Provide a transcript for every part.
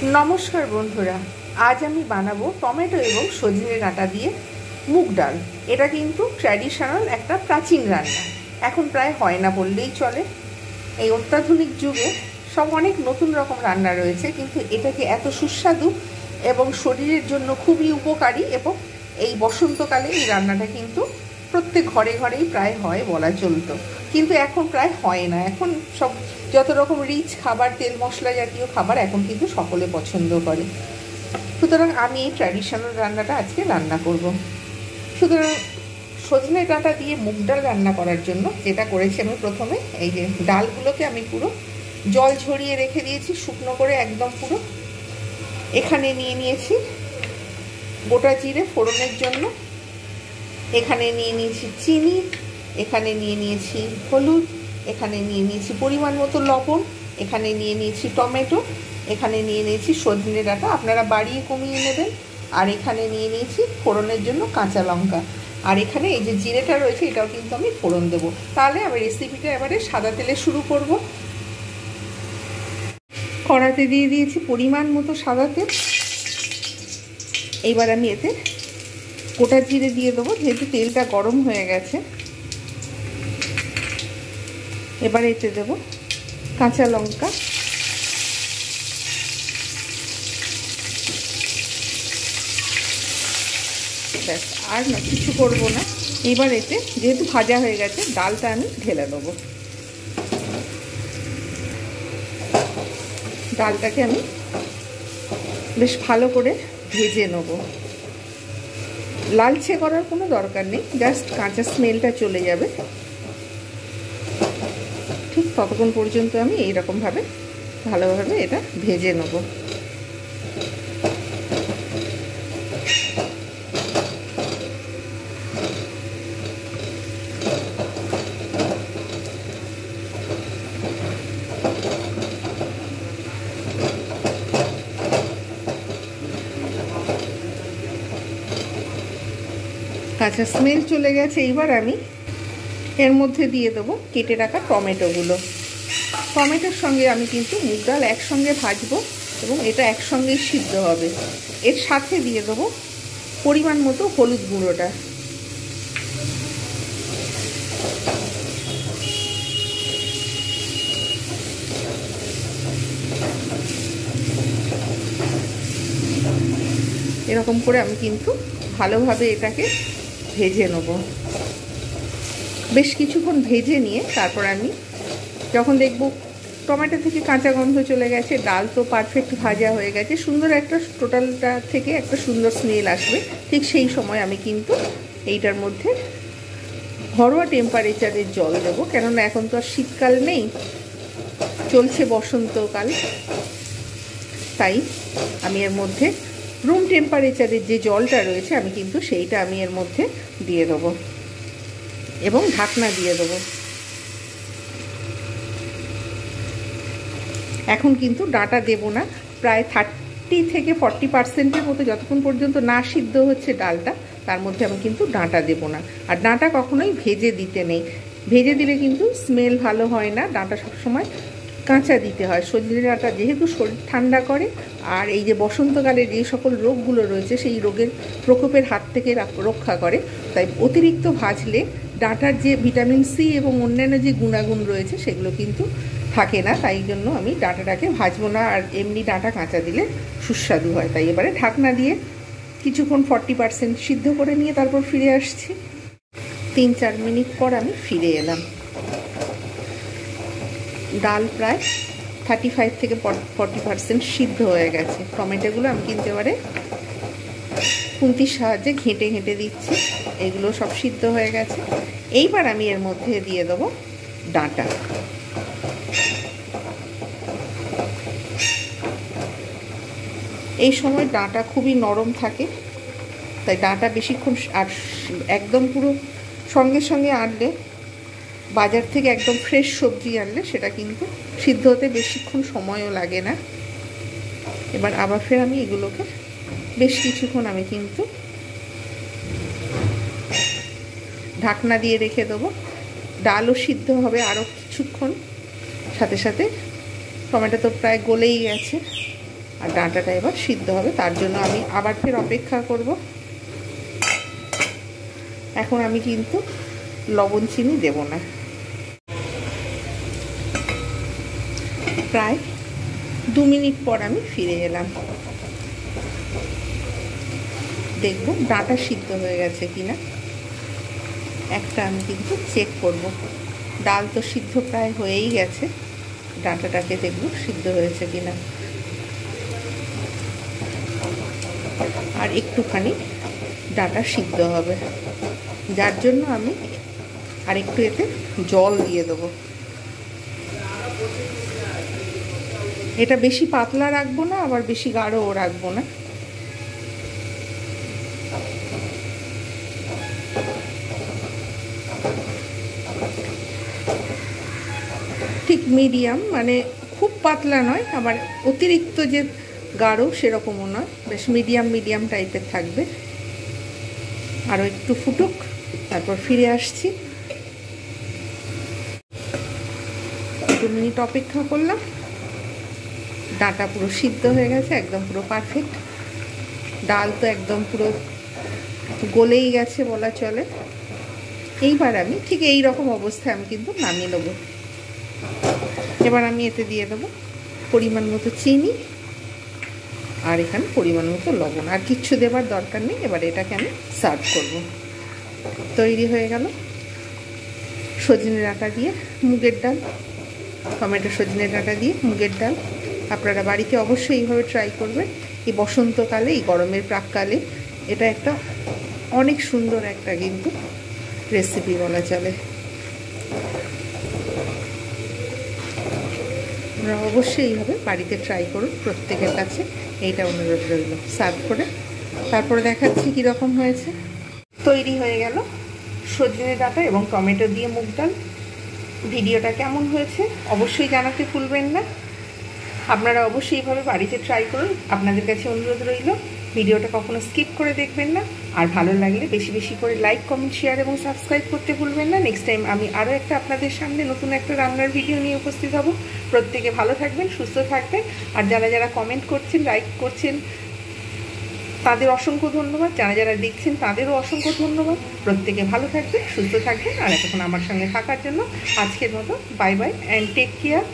নমস্কার বন্ধুরা, আজ আমি বানাবো টমেটো এবং সজনে ডাঁটা দিয়ে মুগ ডাল। এটা কিন্তু ট্র্যাডিশনাল একটা প্রাচীন রান্না, এখন প্রায় হয় না বললেই চলে। এই অত্যাধুনিক যুগে সব অনেক নতুন রকম রান্না রয়েছে, কিন্তু এটাকে এত সুস্বাদু এবং শরীরের জন্য খুবই উপকারী, এবং এই বসন্তকালে এই রান্নাটা কিন্তু প্রত্যেক ঘরে ঘরেই প্রায় হয় বলা চলতো, কিন্তু এখন প্রায় হয় না। এখন সব যত রকম রিচ খাবার, তেল মশলা জাতীয় খাবার এখন কিন্তু সকলে পছন্দ করে। সুতরাং আমি এই ট্র্যাডিশনাল রান্নাটা আজকে রান্না করব। সুতরাং সজনে ডাঁটা দিয়ে মুগ ডাল রান্না করার জন্য যেটা করেছি, আমি প্রথমে এই যে ডালগুলোকে আমি পুরো জল ঝরিয়ে রেখে দিয়েছি, শুকনো করে একদম পুরো। এখানে নিয়ে নিয়েছি গোটা জিরে ফোড়নের জন্য, এখানে নিয়ে নিয়েছি চিনি, এখানে নিয়ে নিয়েছি হলুদ, এখানে নিয়ে নিয়েছি পরিমাণ মতো লবণ, এখানে নিয়ে নিয়েছি টমেটো, এখানে নিয়ে নিয়েছি সজনে ডাঁটা, আপনারা বাড়িয়ে কমিয়ে নেবেন। আর এখানে নিয়ে নিয়েছি ফোড়নের জন্য কাঁচা লঙ্কা। আর এখানে এই যে জিরেটা রয়েছে, এটাও কিন্তু আমি ফোড়ন দেবো। তাহলে আমি রেসিপিটা এবারে সাদা তেলে শুরু করব। কড়াতে দিয়ে দিয়েছি পরিমাণ মতো সাদা তেল। এইবার আমি এতে গোটা জিরে দিয়ে দেবো, যেহেতু তেলটা গরম হয়ে গেছে। এবার এতে দেবো কাঁচা লঙ্কা, ব্যাস, আর না কিছু করবো না। এবার এতে যেহেতু ভাজা হয়ে গেছে, ডালটা আমি ঢেলে দেবো। ডালটাকে আমি বেশ ভালো করে ভেজে নেবো। লালচে করার কোনো দরকার নেই, জাস্ট কাঁচা স্মেলটা চলে যাবে, ঠিক ততক্ষণ পর্যন্ত আমি এইরকমভাবে ভালোভাবে এটা ভেজে নেব। কাঁচা স্মেল চলে গেছে। এইবার আমি এর মধ্যে দিয়ে দেবো কেটে রাখা টমেটোগুলো। টমেটোর সঙ্গে আমি কিন্তু মুগ ডাল একসঙ্গে ভাজবো এবং এটা একসঙ্গেই সিদ্ধ হবে। এর সাথে দিয়ে দেবো পরিমাণ মতো হলুদ গুঁড়োটা। এরকম করে আমি কিন্তু ভালোভাবে এটাকে ভেজে নেব। বেশ কিছুক্ষণ ভেজে নিয়ে তারপর আমি যখন দেখব টমেটো থেকে কাঁচা গন্ধ চলে গেছে, ডাল তো পারফেক্ট ভাজা হয়ে গেছে, সুন্দর একটা টোটালটা থেকে একটা সুন্দর স্মেল আসবে, ঠিক সেই সময় আমি কিন্তু এইটার মধ্যে ঘরোয়া টেম্পারেচারের জল দেবো। কেননা এখন তো আর শীতকাল নেই, চলছে বসন্তকাল, তাই আমি এর মধ্যে রুম টেম্পারেচারের যে জলটা রয়েছে আমি কিন্তু সেইটা আমি এর মধ্যে দিয়ে দেবো এবং ঢাকনা দিয়ে দেবো। এখন কিন্তু ডাঁটা দেবো না, প্রায় 30 থেকে 40% মতো যতক্ষণ পর্যন্ত না সিদ্ধ হচ্ছে ডালটা, তার মধ্যে আমি কিন্তু ডাঁটা দেবো না। আর ডাঁটা কখনোই ভেজে দিতে নেই, ভেজে দিলে কিন্তু স্মেল ভালো হয় না। ডাঁটা সবসময় কাঁচা দিতে হয়। সজনে ডাঁটা যেহেতু শরীর ঠান্ডা করে, আর এই যে বসন্তকালে যে সকল রোগগুলো রয়েছে সেই রোগের প্রকোপের হাত থেকে রক্ষা করে, তাই অতিরিক্ত ভাজলে ডাঁটার যে ভিটামিন সি এবং অন্যান্য যে গুণাগুণ রয়েছে সেগুলো কিন্তু থাকে না। তাই জন্য আমি ডাঁটাটাকে ভাজবো না, আর এমনি ডাঁটা কাঁচা দিলে সুস্বাদু হয়। তাই এবারে ঢাকনা দিয়ে কিছুক্ষণ 40% সিদ্ধ করে নিয়ে তারপর ফিরে আসছি। 3-4 মিনিট পর আমি ফিরে এলাম। ডাল প্রায় 35 থেকে 40% সিদ্ধ হয়ে গেছে। টমেটোগুলো আমি কিন্তু এবারে খুন্তির সাহায্যে ঘেঁটে ঘেঁটে দিচ্ছি, এগুলো সব সিদ্ধ হয়ে গেছে। এইবার আমি এর মধ্যে দিয়ে দেবো ডাঁটা। এই সময় ডাঁটা খুবই নরম থাকে, তাই ডাঁটা বেশিক্ষণ আর একদম পুরো সঙ্গে সঙ্গে আনলে, বাজার থেকে একদম ফ্রেশ সবজি আনলে সেটা কিন্তু সিদ্ধ হতে বেশিক্ষণ সময়ও লাগে না। এবার আবার ফের আমি এগুলোকে বেশ কিছুক্ষণ আমি কিন্তু ঢাকনা দিয়ে রেখে দেবো। ডালও সিদ্ধ হবে আরও কিছুক্ষণ, সাথে সাথে টমেটো তো প্রায় গলেই গেছে। আর ডাঁটাটা এবার সিদ্ধ হবে, তার জন্য আমি আবার ফের অপেক্ষা করব। এখন আমি কিন্তু লবণ চিনি দেব না। প্রায় 2 মিনিট পর আমি ফিরে এলাম। দেখব ডাঁটা সিদ্ধ হয়ে গেছে কিনা। একটা আমি কিন্তু চেক করব। ডাল তো সিদ্ধ প্রায় হয়েই গেছে, ডাঁটাটাকে দেখব সিদ্ধ হয়েছে কিনা। আর একটুখানি ডাঁটা সিদ্ধ হবে, যার জন্য আমি আর একটু এতে জল দিয়ে দেবো। এটা বেশি পাতলা রাখবো না, আবার বেশি গাঢ়ও রাখবো না। ঠিক মিডিয়াম, মানে খুব পাতলা নয়, আবার অতিরিক্ত যে গাঢ় সেরকমও নয়, বেশ মিডিয়াম মিডিয়াম টাইপের থাকবে। আরও একটু ফুটুক, তারপর ফিরে আসছি। 2 মিনিট অপেক্ষা করলাম। ডাঁটা পুরো সিদ্ধ হয়ে গেছে, একদম পুরো পারফেক্ট। ডাল তো একদম পুরো গলেই গেছে বলা চলে। এইবার আমি ঠিক এই রকম অবস্থায় আমি কিন্তু নামিয়ে নেব। এবার আমি এতে দিয়ে দেবো পরিমাণ মতো চিনি, আর এখানে পরিমাণ মতো লবণ। আর কিচ্ছু দেবার দরকার নেই। এবার এটাকে আমি সার্ভ করব। তৈরি হয়ে গেল সজনে ডাঁটা দিয়ে মুগের ডাল, টমেটো সজনে ডাঁটা দিয়ে মুগের ডাল। আপনারা বাড়িতে অবশ্যই এইভাবে ট্রাই করবেন। এই বসন্তকালে, এই গরমের প্রাককালে এটা একটা অনেক সুন্দর একটা কিন্তু রেসিপি বলা চলে। আপনারা অবশ্যই এইভাবে বাড়িতে ট্রাই করুন, প্রত্যেকের কাছে এইটা অনুরোধ রইল। সার্ভ করে তারপরে দেখাচ্ছি কীরকম হয়েছে। তৈরি হয়ে গেল সজনে ডাঁটা এবং টমেটো দিয়ে মুগ ডাল। ভিডিওটা কেমন হয়েছে অবশ্যই জানাতে ভুলবেন না। আপনারা অবশ্যই এইভাবে বাড়িতে ট্রাই করুন, আপনাদের কাছে অনুরোধ রইল। ভিডিওটা কখনো স্কিপ করে দেখবেন না। আর ভালো লাগলে বেশি বেশি করে লাইক, কমেন্ট, শেয়ার এবং সাবস্ক্রাইব করতে ভুলবেন না। নেক্সট টাইম আমি আরও একটা আপনাদের সামনে নতুন একটা রান্নার ভিডিও নিয়ে উপস্থিত হব। প্রত্যেকে ভালো থাকবেন, সুস্থ থাকবেন। আর যারা যারা কমেন্ট করছেন, লাইক করছেন, তাদের অসংখ্য ধন্যবাদ। যারা যারা দেখছেন তাদেরও অসংখ্য ধন্যবাদ। প্রত্যেকে ভালো থাকবেন, সুস্থ থাকবেন। আর এতক্ষণ আমার সঙ্গে থাকার জন্য আজকের মতো bye bye and take care.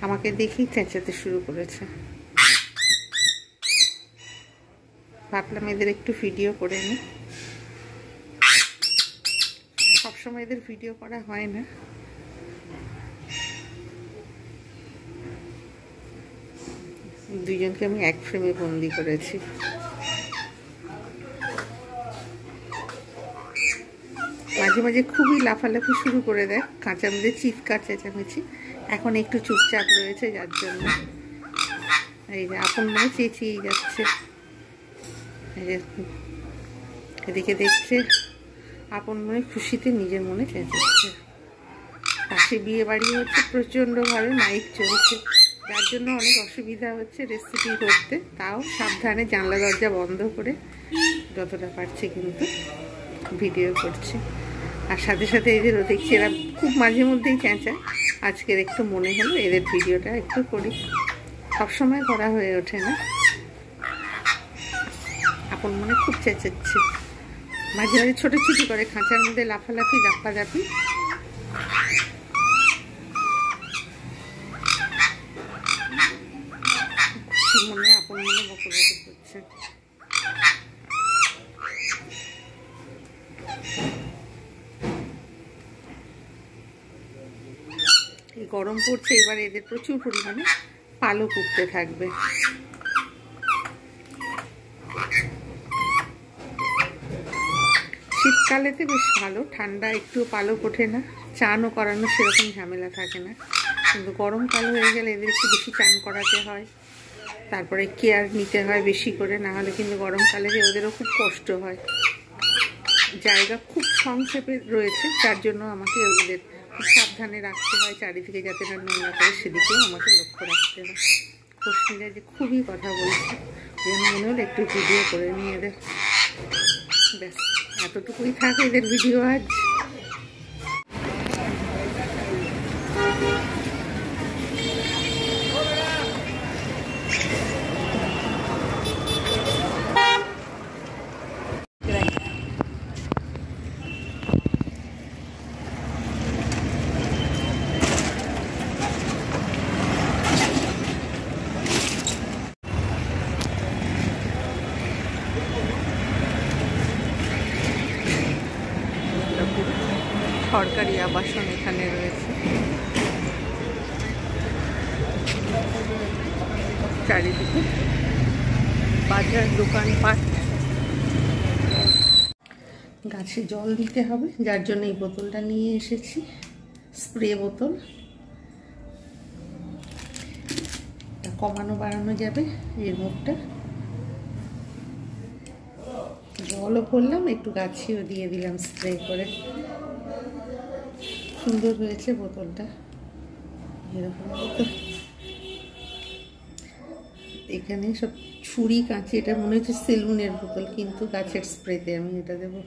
আমাকে দেখেই চেঁচাতে শুরু করেছে। ভাবলাম এদের একটু ভিডিও করে নিই। সবসময় এদের ভিডিও করা হয় না। দুইজনকে আমি এক ফ্রেমে বন্দি করেছি। মাঝে মাঝে খুবই লাফালাফি শুরু করে দেয়, কাঁচা মধ্যে চিৎকার চেঁচামেচি। এখন একটু চুপচাপ রয়েছে, যার জন্য এই যে আপন মনে চেঁচিয়ে যাচ্ছে। এদিকে দেখছে, আপন মনে খুশিতে নিজের মনে চেঁচাচ্ছে। পাশে বিয়ে বাড়ি হচ্ছে, প্রচণ্ডভাবে মাইক চলছে, যার জন্য অনেক অসুবিধা হচ্ছে রেসিপি করতে। তাও সাবধানে জানলা দরজা বন্ধ করে যতটা পারছি কিন্তু ভিডিও করছি। আর সাথে সাথে এদেরও দেখছি, এরা খুব মাঝে মধ্যেই চেঁচায়। আজকের একটু মনে হলো এদের ভিডিওটা একটু করি। সবসময় করা হয়ে ওঠে না। আপন মনে খুব চেঁচাচ্ছে, মাঝে মাঝে ছোটাছুটি করে, খাঁচার মধ্যে লাফালাফি লাফালাফি। খুশি মনে আপন মনে বকবকি করছে। এই গরম পড়ছে, এবার এদের প্রচুর পরিমাণে পালক উঠতে থাকবে। শীতকালেতে বেশ ভালো, ঠান্ডা একটু পালক ওঠে না, চানও করানো সেরকম ঝামেলা থাকে না। কিন্তু গরমকাল হয়ে গেলে এদের একটু বেশি চান করাতে হয়, তারপরে কেয়ার নিতে হয় বেশি করে, না হলে কিন্তু গরমকালে ওদেরও খুব কষ্ট হয়। জায়গা খুব সংক্ষেপে রয়েছে, যার জন্য আমাকে ওদের খুব সাবধানে রাখতে হয়, চারিদিকে যাতে না নোংরা করে সেদিকেও আমাকে লক্ষ্য রাখতে হয়। খোশমিরা যে খুবই কথা বলছে, মনে হলো একটু ভিডিও করে নিয়ে দেখ, ব্যাস এতটুকুই থাকে এদের ভিডিও আজ। সরকারি আবাসন এখানে রয়েছে, চারিদিকে বাজার দোকানপাট। গাছে জল দিতে হবে, যার জন্য এই বোতলটা নিয়ে এসেছি, স্প্রে বোতল। কমানো বাড়ানো যাবে এর মুখটা। জলও ভরলাম, একটু গাছেও দিয়ে দিলাম স্প্রে করে। সুন্দর হয়েছে বোতলটা, এরকম বোতল। এখানে সব ছুরি কাঁচি, এটা মনে হচ্ছে সেলুনের বোতল, কিন্তু গাছের স্প্রেতে আমি এটা দেবো।